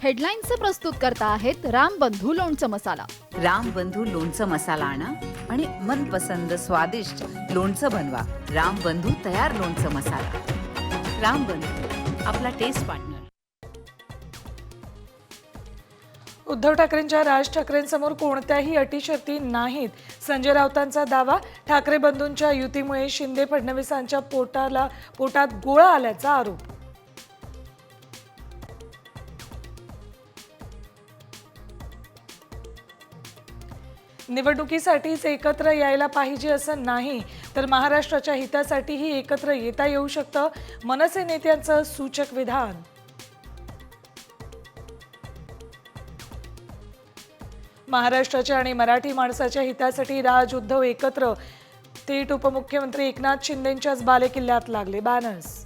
हेडलाईन्सचे प्रस्तुत करता आहेत रामबंधू लोणचं मसाला. रामबंधू लोणचं मसाला आणा आणि मनपसंद स्वादिष्ट लोणचं बनवा. रामबंधू तयार लोणचं मसाला. रामबंधू, आपला टेस्ट पार्टनर. उद्धव ठाकरेंच्या राज ठाकरेंसमोर कोणत्याही अटी शर्ती नाहीत, संजय राऊतांचा दावा. ठाकरे बंधूंच्या युतीमुळे शिंदे फडणवीसांच्या पोटात गोळा आल्याचा आरोप. निवडणुकीसाठीच एकत्र यायला पाहिजे असं नाही, तर महाराष्ट्राच्या हितासाठीही एकत्र येता येऊ शकतं, मनसे नेत्यांचं सूचक विधान. महाराष्ट्राच्या आणि मराठी माणसाच्या हितासाठी राज उद्धव एकत्र, थेट उपमुख्यमंत्री एकनाथ शिंदेंच्याच बालेकिल्ल्यात लागले बॅनर्स.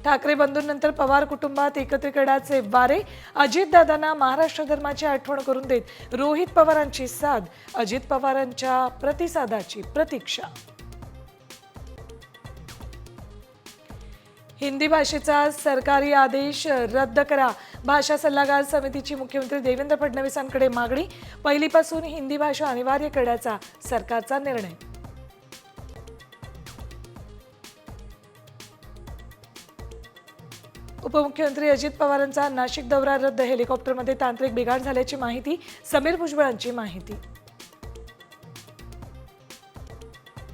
ठाकरे बंधूंनंतर पवार कुटुंबात एकत्रीकरणाचे वारे. अजितदादांना महाराष्ट्र धर्माची आठवण करून देत रोहित पवारांची साद. अजित पवारांच्या प्रतिसादाची प्रतीक्षा. हिंदी भाषेचा सरकारी आदेश रद्द करा. भाषा सल्लागार समितीची मुख्यमंत्री देवेंद्र फडणवीसांकडे मागणी. पहिलीपासून हिंदी भाषा अनिवार्य करण्याचा सरकारचा निर्णय. उपमुख्यमंत्री अजित पवारांचा नाशिक दौरा रद्द. हेलिकॉप्टरमध्ये तांत्रिक बिघाड झाल्याची माहिती. समीर भुजबळांची माहिती.